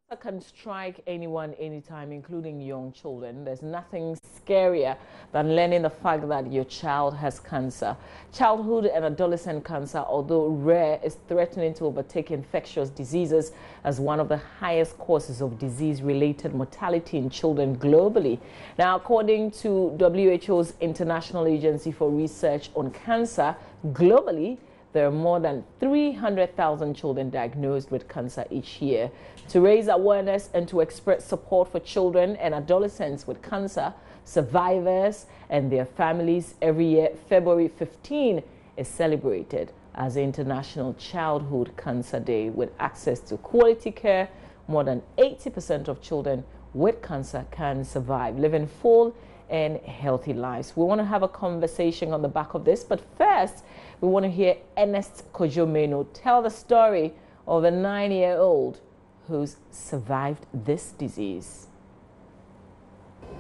Cancer can strike anyone, anytime, including young children. There's nothing scarier than learning the fact that your child has cancer. Childhood and adolescent cancer, although rare, is threatening to overtake infectious diseases as one of the highest causes of disease-related mortality in children globally. Now, according to WHO's International Agency for Research on Cancer, globally, there are more than 300,000 children diagnosed with cancer each year. To raise awareness and to express support for children and adolescents with cancer, survivors and their families, every year, February 15 is celebrated as International Childhood Cancer Day. With access to quality care, more than 80% of children with cancer can survive, living full and healthy lives. We want to have a conversation on the back of this, but first, we want to hear Ernest Kojomeno tell the story of a 9-year-old who's survived this disease.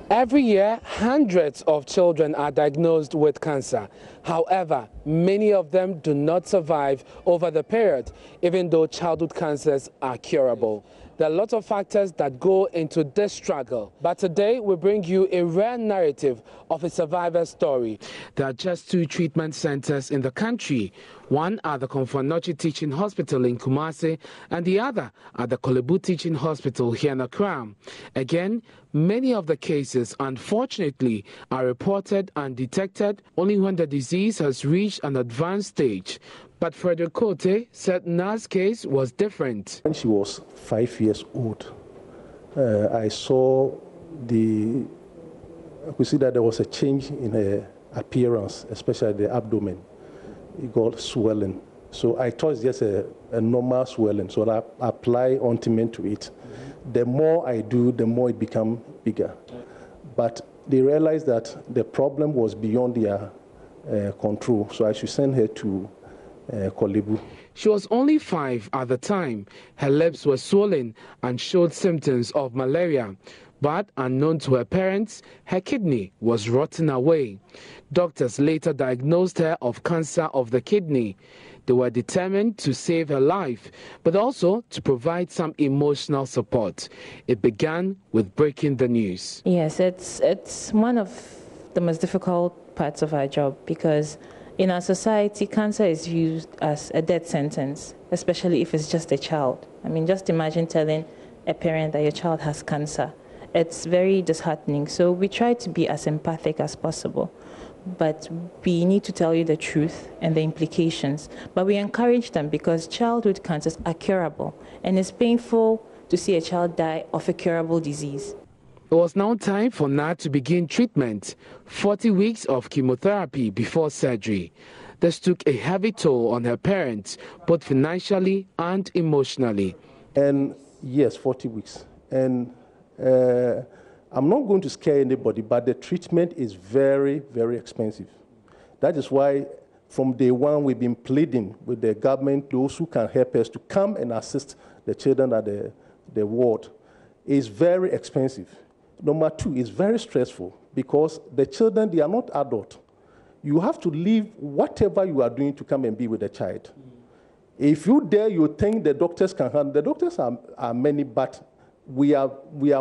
Every year, hundreds of children are diagnosed with cancer. However, many of them do not survive over the period, even though childhood cancers are curable. There are lots of factors that go into this struggle. But today, we bring you a rare narrative of a survivor's story. There are just 2 treatment centers in the country. One at the Komfo-Anokye Teaching Hospital in Kumasi, and the other at the Korle Bu Teaching Hospital here in Accra. Again, many of the cases, unfortunately, are reported and detected only when the disease has reached an advanced stage. But Frederick Kote said Na's case was different. When she was 5 years old, I could see that there was a change in her appearance, especially the abdomen. It got swelling. So I thought it's just a normal swelling, so I apply ointment to it. The more I do, the more it becomes bigger. But they realized that the problem was beyond their control, so I should send her to Korle Bu. She was only 5 at the time. Her lips were swollen and showed symptoms of malaria. But unknown to her parents, her kidney was rotting away. Doctors later diagnosed her of cancer of the kidney. They were determined to save her life, but also to provide some emotional support. It began with breaking the news. Yes, it's one of the most difficult parts of our job, because in our society, cancer is used as a death sentence, especially if it's just a child. I mean, just imagine telling a parent that your child has cancer. It's very disheartening. So we try to be as empathic as possible, but we need to tell you the truth and the implications. But we encourage them, because childhood cancers are curable, and it's painful to see a child die of a curable disease. It was now time for Na to begin treatment, 40 weeks of chemotherapy before surgery. This took a heavy toll on her parents, both financially and emotionally. And yes, 40 weeks. And I'm not going to scare anybody, but the treatment is very, very expensive. That is why from day one we've been pleading with the government, those who can help us, to come and assist the children at the ward. It's very expensive. Number 2, it's very stressful, because the children, they are not adult. You have to leave whatever you are doing to come and be with the child. If you dare, you think the doctors can handle. The doctors are many, but we are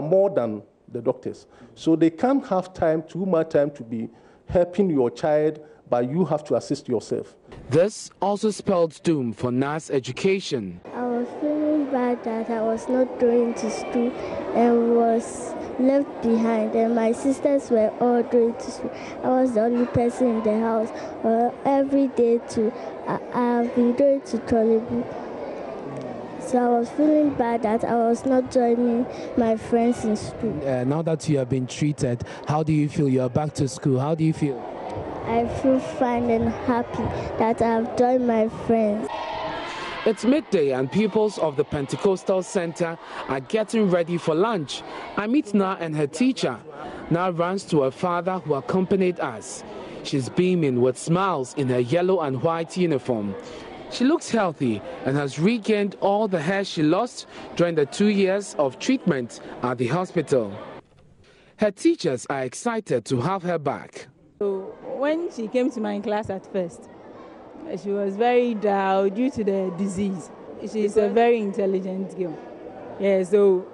more than the doctors. So they can't have too much time to be helping your child, but you have to assist yourself. This also spelled doom for Na's education. I was feeling bad that I was not going to school and was left behind, and my sisters were all going to school. I was the only person in the house. Every day I have been going to Korle Bu. So I was feeling bad that I was not joining my friends in school. Now that you have been treated, how do you feel? You are back to school. How do you feel? I feel fine and happy that I have joined my friends. It's midday and pupils of the Pentecostal Center are getting ready for lunch. I meet Na and her teacher. Na runs to her father, who accompanied us. She's beaming with smiles in her yellow and white uniform. She looks healthy and has regained all the hair she lost during the 2 years of treatment at the hospital. Her teachers are excited to have her back. So when she came to my class at first, she was very down due to the disease. She's a very intelligent girl. Yeah, so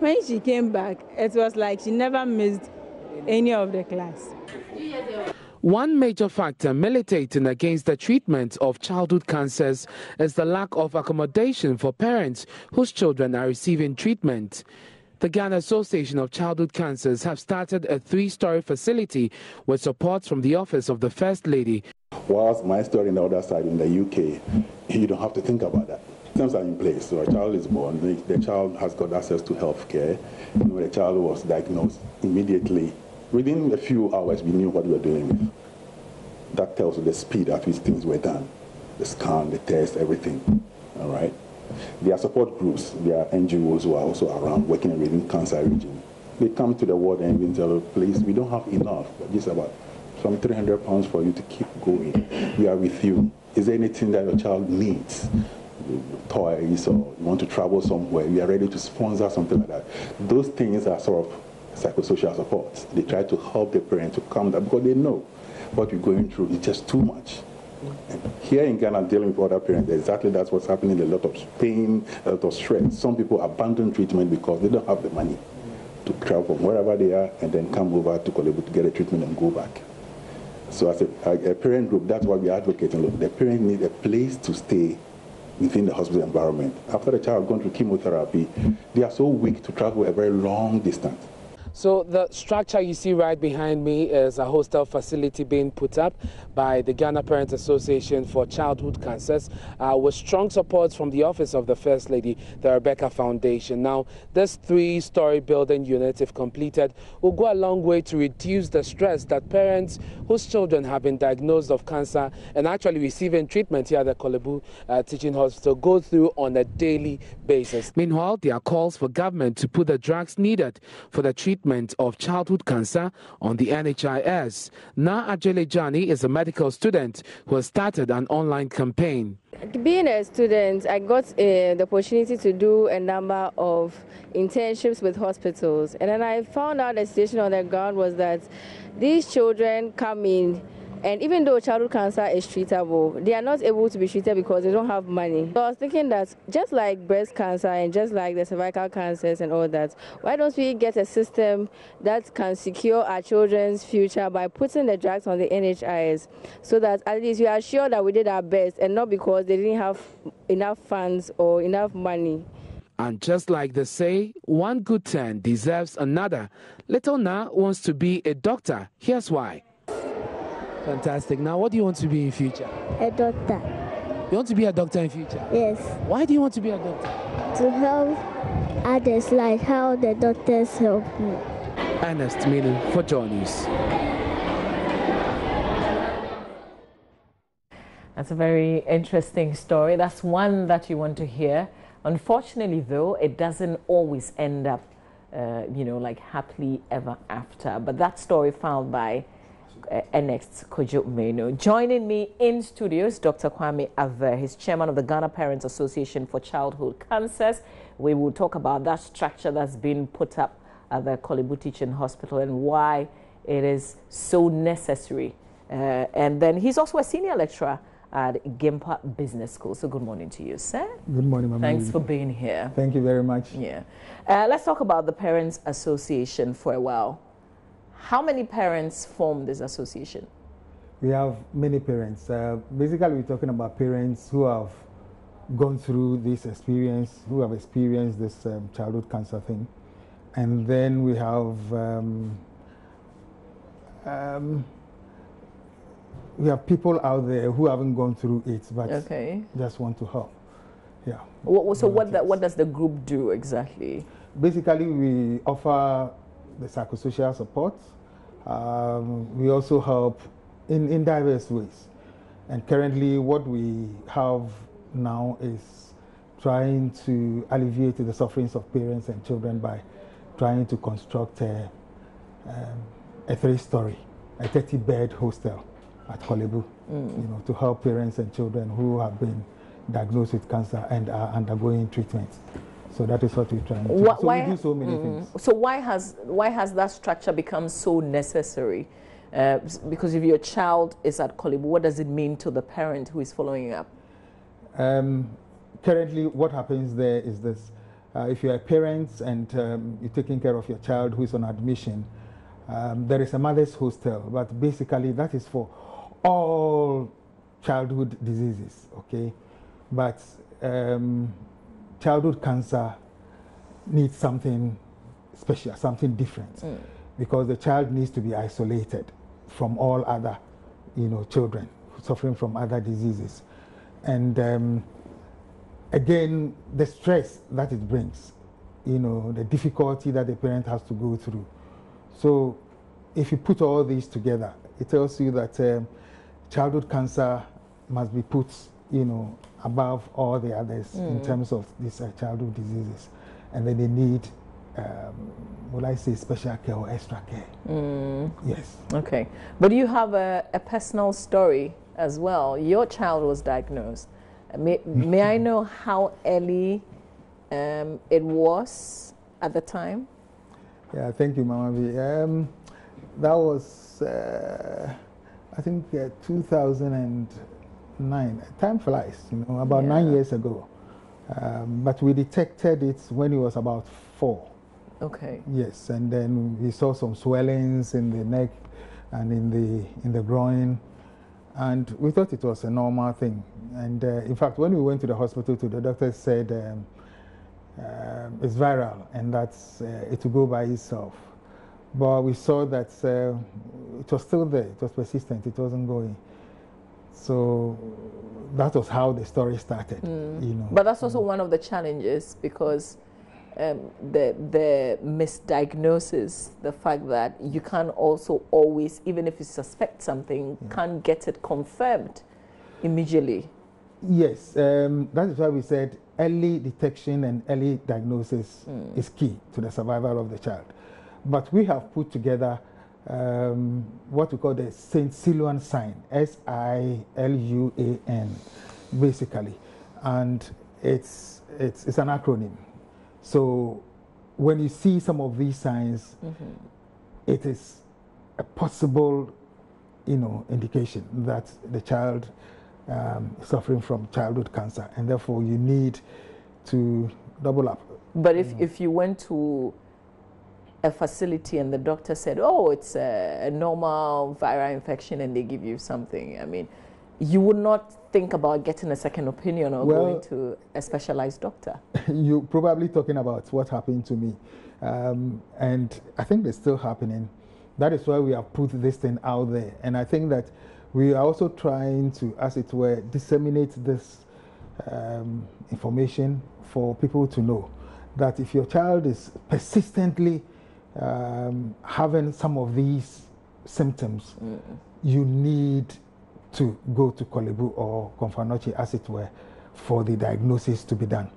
When she came back, it was like she never missed any of the class. One major factor militating against the treatment of childhood cancers is the lack of accommodation for parents whose children are receiving treatment. The Ghana Association of Childhood Cancers have started a 3-story facility with support from the Office of the First Lady. Whilst my story on the other side in the UK, you don't have to think about that. Systems are in place. So a child is born, the child has got access to health care. When the child was diagnosed, immediately, within a few hours, we knew what we were doing with. That tells you the speed at which things were done. The scan, the test, everything. All right? There are support groups, there are NGOs who are also around working within cancer region. They come to the ward and even tell, please, we don't have enough, but just about some £300 for you to keep going. We are with you. Is there anything that your child needs? Toys, or you want to travel somewhere, we are ready to sponsor something like that. Those things are sort of psychosocial support. They try to help the parent to calm down because they know what you're going through is just too much. And here in Ghana, dealing with other parents, exactly that's what's happening. A lot of pain, a lot of stress. Some people abandon treatment because they don't have the money to travel from wherever they are and then come over to Kolebu to get a treatment and go back. So as a parent group, that's why we're advocating. Look, the parents need a place to stay within the hospital environment. After the child has gone through chemotherapy, they are so weak to travel a very long distance. So the structure you see right behind me is a hostel facility being put up by the Ghana Parents Association for Childhood Cancers with strong support from the Office of the First Lady, the Rebecca Foundation. Now, this 3-story building unit, if completed, will go a long way to reduce the stress that parents whose children have been diagnosed of cancer and actually receiving treatment here at the Kolebu Teaching Hospital go through on a daily basis. Meanwhile, there are calls for government to put the drugs needed for the treatment of childhood cancer on the NHIS. Na Ajelejani is a medical student who has started an online campaign. Being a student, I got the opportunity to do a number of internships with hospitals, and then I found out the situation on the ground was that these children come in, and even though childhood cancer is treatable, they are not able to be treated because they don't have money. So I was thinking that just like breast cancer and just like the cervical cancers and all that, why don't we get a system that can secure our children's future by putting the drugs on the NHIS so that at least we are sure that we did our best and not because they didn't have enough funds or enough money. And just like they say, one good turn deserves another. Little Na wants to be a doctor. Here's why. Fantastic. Now, what do you want to be in future? A doctor. You want to be a doctor in future? Yes. Why do you want to be a doctor? To help others like how the doctors help me. Ernest Minu for JoyNews. That's a very interesting story. That's one that you want to hear. Unfortunately, though, it doesn't always end up, like happily ever after. But that story found by Ernest Kojo Menu. Joining me in studios, Dr. Kwame Aver. He's chairman of the Ghana Parents Association for Childhood Cancers. We will talk about that structure that's been put up at the Kolebu Teaching Hospital and why it is so necessary. And then he's also a senior lecturer at Gimpa Business School. So good morning to you, sir. Good morning, Mama. Thanks for being here. Thank you very much. Yeah. Let's talk about the Parents Association for a while. How many parents form this association? We have many parents. Basically, we're talking about parents who have gone through this experience, who have experienced this childhood cancer thing. And then we have people out there who haven't gone through it, but just want to help. Yeah. So what does the group do exactly? Basically, we offer the psychosocial support. We also help in diverse ways. And currently what we have now is trying to alleviate the sufferings of parents and children by trying to construct a 3-story, a 30-bed hostel at Kolebu, to help parents and children who have been diagnosed with cancer and are undergoing treatment. So that is what we're trying to do. So we do so many things. So why has that structure become so necessary? Because if your child is at Kolebu, what does it mean to the parent who is following up? Currently, what happens there is this. if you're a parent and you're taking care of your child who is on admission, there is a mother's hostel, but basically that is for all childhood diseases, okay? But childhood cancer needs something special, something different, because the child needs to be isolated from all other, children suffering from other diseases. And again, the stress that it brings, the difficulty that the parent has to go through. So if you put all these together, it tells you that childhood cancer must be put, above all the others in terms of these childhood diseases. And then they need, will I say, special care or extra care. Yes. Okay. But you have a personal story as well. Your child was diagnosed. May I know how early it was at the time? Yeah, thank you, Mama V. That was, I think, 2009. Time flies, about 9 years ago. But we detected it when he was about 4. Okay. Yes, and then we saw some swellings in the neck and in the groin, and we thought it was a normal thing. And in fact, when we went to the hospital, the doctor said it's viral and that it will go by itself. But we saw that it was still there. It was persistent. It wasn't going. So that was how the story started. But that's also one of the challenges, because the misdiagnosis, the fact that you can't also always, even if you suspect something, can't get it confirmed immediately. Yes, that is why we said early detection and early diagnosis is key to the survival of the child. But we have put together what we call the St. Siluan sign, S-I-L-U-A-N, basically, and it's an acronym. So when you see some of these signs, it is a possible, indication that the child is suffering from childhood cancer, and therefore you need to double up. But if you went to a facility and the doctor said, oh, it's a normal viral infection, and they give you something, I mean, you would not think about getting a second opinion or going to a specialized doctor? You're probably talking about what happened to me. And I think it's still happening. That is why we have put this thing out there. And I think that we are also trying to, as it were, disseminate this information for people to know that if your child is persistently having some of these symptoms, you need to go to Kolebu or Konfanochi, as it were, for the diagnosis to be done.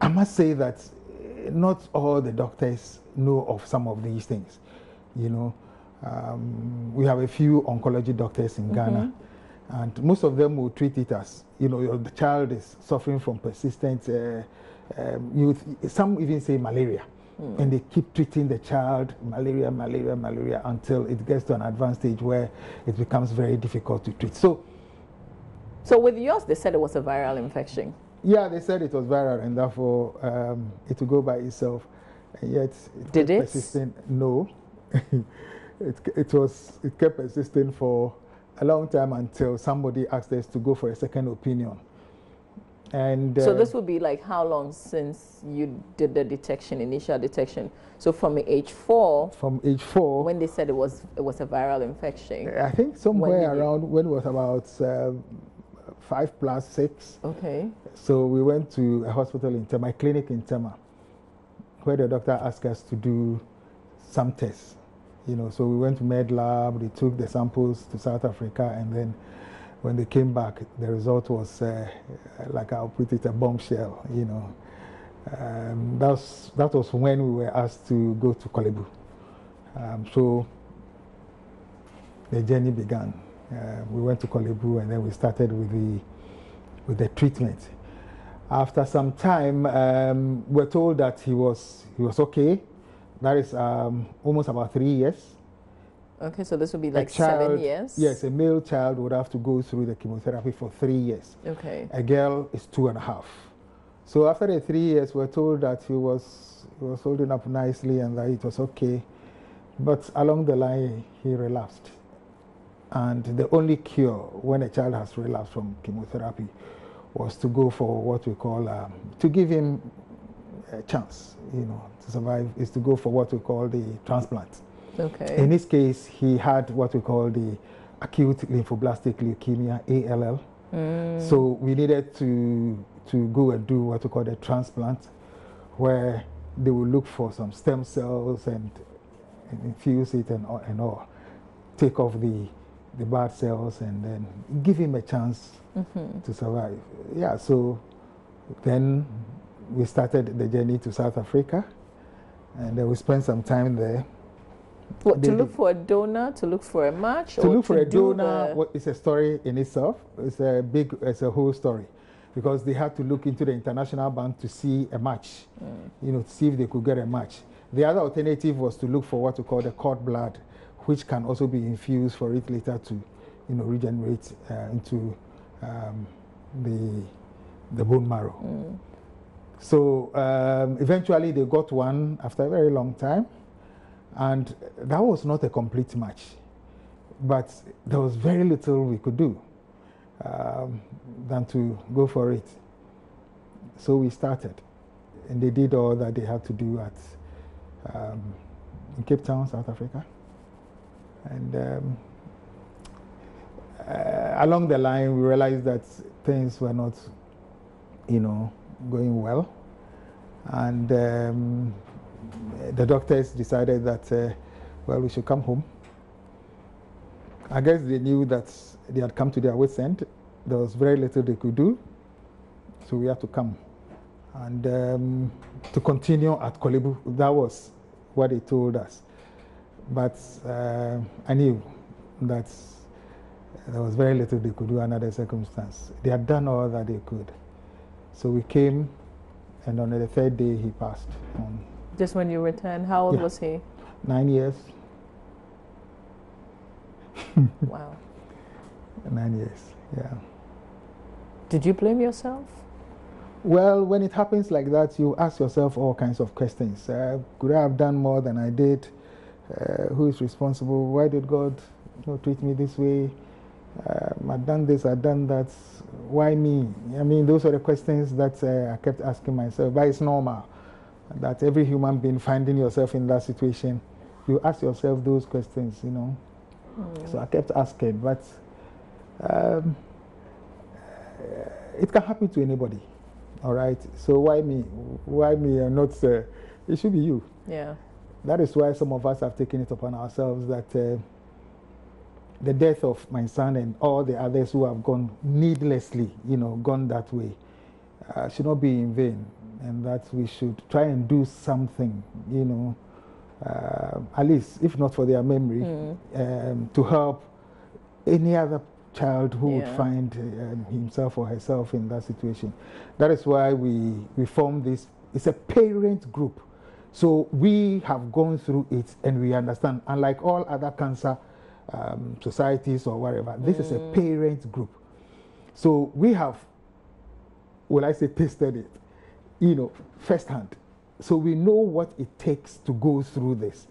I must say that not all the doctors know of some of these things. We have a few oncology doctors in Ghana, and most of them will treat it as, the child is suffering from persistent, some even say malaria. And they keep treating the child, malaria, until it gets to an advanced stage where it becomes very difficult to treat. So with yours, they said it was a viral infection. Yeah, they said it was viral, and therefore it will go by itself. And yet, did it? Persistent. No, it kept persisting for a long time until somebody asked us to go for a second opinion. And so this would be like how long since you did the initial detection? So from age 4. From age 4. When they said it was a viral infection. I think somewhere around when it was about 5 plus 6. Okay. So we went to a hospital in Tema, a clinic in Tema, where the doctor asked us to do some tests. So we went to Med Lab. They took the samples to South Africa, and then when they came back, the result was, like I'll put it, a bombshell, That was when we were asked to go to Kolebu. So the journey began. We went to Kolebu, and then we started with the treatment. After some time, we were told that he was okay. That is almost about 3 years. Okay, so this would be like 7 years? Yes, a male child would have to go through the chemotherapy for 3 years. Okay. A girl is 2.5. So after the 3 years, we were told that he was holding up nicely and that it was okay. But along the line, he relapsed. And the only cure when a child has relapsed from chemotherapy was to go for what we call, to give him a chance, to survive, is to go for what we call the transplant. Okay. In this case, he had what we call the acute lymphoblastic leukemia, ALL. So we needed to go and do what we call the transplant, where they will look for some stem cells and infuse it and all, take off the bad cells and then give him a chance to survive. Yeah, so then we started the journey to South Africa, and we spent some time there. What, to look for a donor, to look for a match? To look for a donor is a story in itself. It's a whole story, because they had to look into the international bank to see a match, to see if they could get a match. The other alternative was to look for what we call the cord blood, which can also be infused for it later to, regenerate into the bone marrow. So eventually they got one after a very long time, and that was not a complete match, but there was very little we could do than to go for it. So we started, and they did all that they had to do in Cape Town, South Africa. And along the line, we realized that things were not, going well. And the doctors decided that, we should come home. I guess they knew that they had come to their wit's end. There was very little they could do, so we had to come. And to continue at Kolebu, that was what they told us. But I knew that there was very little they could do under the circumstance. They had done all that they could. So we came, and on the third day he passed on. Just when you returned, how old was he? 9 years. Wow. 9 years, yeah. Did you blame yourself? Well, when it happens like that, you ask yourself all kinds of questions. Could I have done more than I did? Who is responsible? Why did God treat me this way? I've done this, I've done that. Why me? I mean, those are the questions that I kept asking myself. But it's normal that every human being finding yourself in that situation, you ask yourself those questions, So I kept asking, but it can happen to anybody, all right? So why me? Why me and not, it should be you. Yeah. That is why some of us have taken it upon ourselves that the death of my son and all the others who have gone needlessly, gone that way, should not be in vain, and that we should try and do something, at least, if not for their memory, to help any other child who would find himself or herself in that situation. That is why we formed this. It's a parent group. So we have gone through it and we understand. Unlike all other cancer societies or whatever, this is a parent group. So we have, tasted it, firsthand. So we know what it takes to go through this.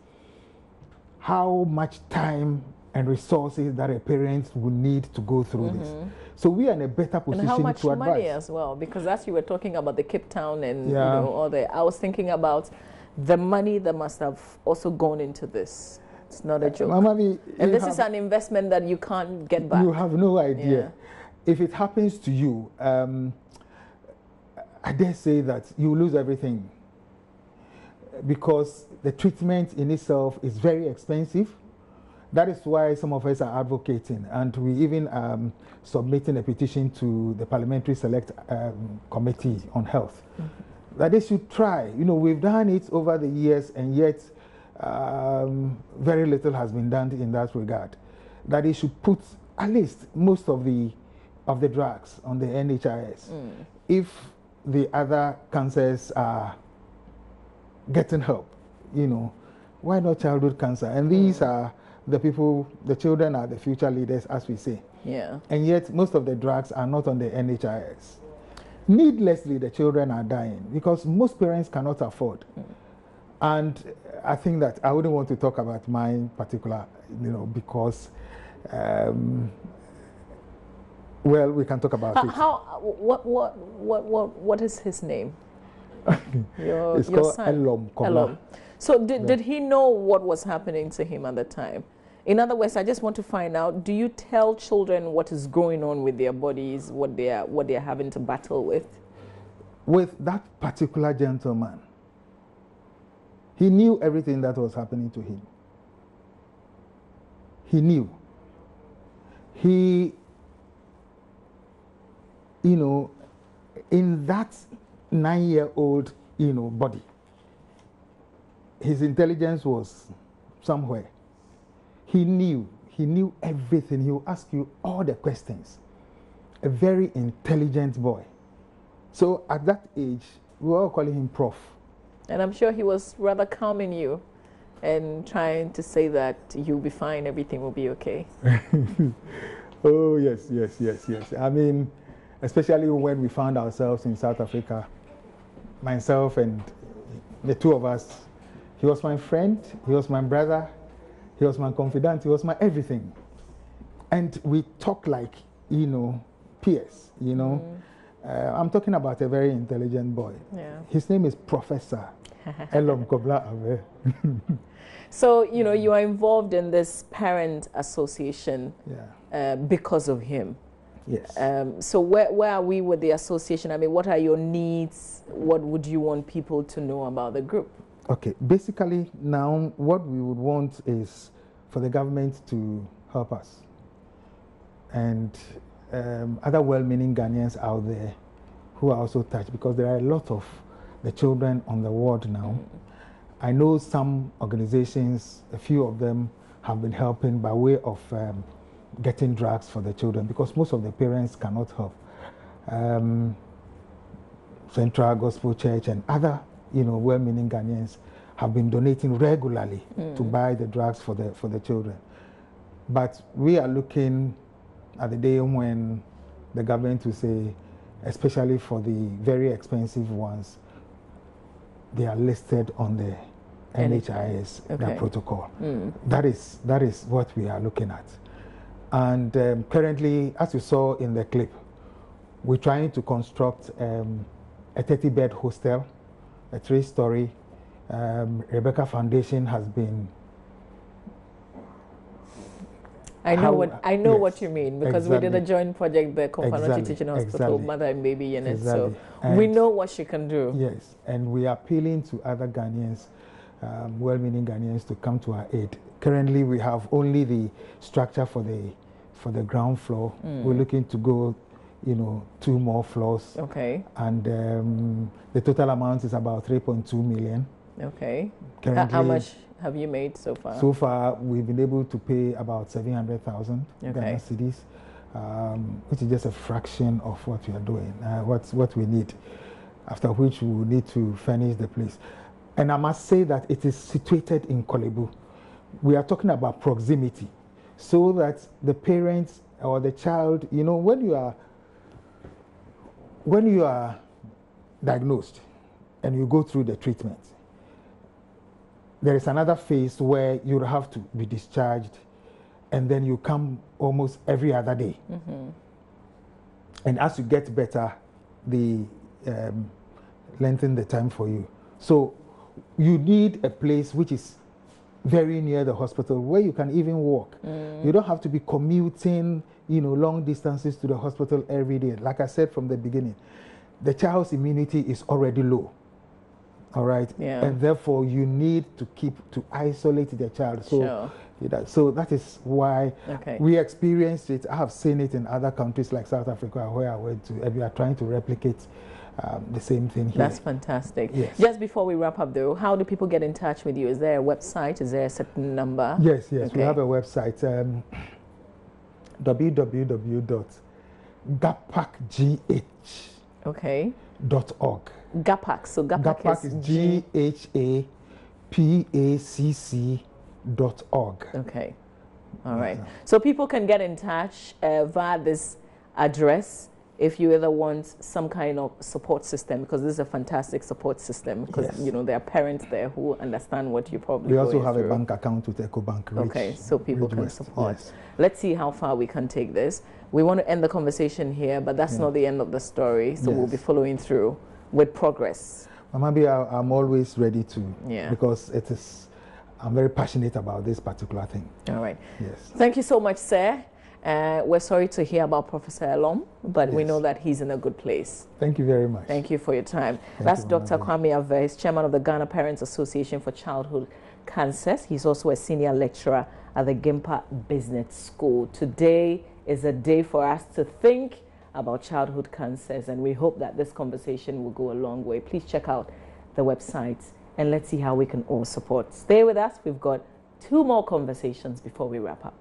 How much time and resources that a parent will need to go through this. So we are in a better position to advise. And how much money as well, because as you were talking about the Cape Town and I was thinking about the money that must have also gone into this. It's not a joke. Mama, and this is an investment that you can't get back. You have no idea. If it happens to you, I dare say that you lose everything, because the treatment in itself is very expensive. That is why some of us are advocating, and we even submitting a petition to the Parliamentary Select Committee on Health, that they should try. We've done it over the years, and yet very little has been done in that regard. That they should put at least most of the drugs on the NHIS. If the other cancers are getting help, why not childhood cancer? And these are the people, the children are the future leaders, as we say. Yeah. And yet most of the drugs are not on the NHIS. needlessly the children are dying because most parents cannot afford. And I think that I wouldn't want to talk about my particular, because, well, we can talk about it. What is his name? It's your called son. Elom. So did he know what was happening to him at the time? In other words, I just want to find out, do you tell children what is going on with their bodies, what they're having to battle with? With that particular gentleman, he knew everything that was happening to him. He knew. He, in that 9-year-old, body, his intelligence was somewhere. He knew everything. He would ask you all the questions. A very intelligent boy. So at that age, we were all calling him Prof. And I'm sure he was rather calming you and trying to say that you'll be fine, everything will be okay. Oh, yes. I mean, especially when we found ourselves in South Africa, myself and the two of us, he was my friend, he was my brother, he was my confidant, he was my everything. And we talk like, peers, I'm talking about a very intelligent boy. Yeah. His name is Professor Elom Kobla Ave. So, you are involved in this parent association because of him. Yes. So where are we with the association? I mean, what are your needs? What would you want people to know about the group? Okay, basically now what we would want is for the government to help us and other well-meaning Ghanaians out there who are also touched, because there are a lot of the children on the ward now. I know some organizations, a few of them have been helping by way of getting drugs for the children, because most of the parents cannot help. Central Gospel Church and other well-meaning Ghanaians have been donating regularly to buy the drugs for the children. But we are looking at the day when the government will say, especially for the very expensive ones, they are listed on the NHIS protocol. That is what we are looking at. And currently, as you saw in the clip, we're trying to construct a 30-bed hostel, a 3-story. Rebecca Foundation has been. I know what you mean, because we did a joint project, the Komfano Teaching Hospital, Mother and Baby Unit. So we know what she can do. Yes, and we are appealing to other Ghanaians, well-meaning Ghanaians, to come to our aid. Currently, we have only the structure for the ground floor. We're looking to go 2 more floors. Okay. And the total amount is about 3.2 million. Okay. Currently, how much have you made so far? So far, we've been able to pay about 700,000 Ghana cedis, which is just a fraction of what we are doing, what we need, after which we will need to furnish the place. And I must say that it is situated in Kolebu. We are talking about proximity, so that the parents or the child, when you are diagnosed and you go through the treatment, there is another phase where you have to be discharged, and then you come almost every other day. And as you get better, they lengthen the time for you. So you need a place which is very near the hospital, where you can even walk. You don't have to be commuting, long distances to the hospital every day. Like I said from the beginning, the child's immunity is already low. All right. Yeah. And therefore, you need to isolate the child. So, so that is why we experienced it. I have seen it in other countries like South Africa, where I went to, and we are trying to replicate the same thing here. That's fantastic. Yes. Just before we wrap up, though, how do people get in touch with you? Is there a website? Is there a certain number? Yes. We have a website, www.gapacgh.org. GAPAC. So GAPAC is GHAPACC.org. Okay. All right. So people can get in touch via this address. if you either want some kind of support system, because this is a fantastic support system, because Yes. you know there are parents there who understand what you probably We also have through. a bank account with EcoBank. Okay, so people can West. support. Yes. Let's see how far we can take this. We want to end the conversation here, but that's not the end of the story. So we'll be following through with progress. Mama B, I'm always ready to, because I'm very passionate about this particular thing. All right. Yes. Thank you so much, sir. We're sorry to hear about Professor Elom, but we know that he's in a good place. Thank you very much. Thank you for your time. Thank That's Dr. Kwame Aves, chairman of the Ghana Parents Association for Childhood Cancers. He's also a senior lecturer at the Gimpa Business School. Today is a day for us to think about childhood cancers, and we hope that this conversation will go a long way. Please check out the website and let's see how we can all support. Stay with us. We've got 2 more conversations before we wrap up.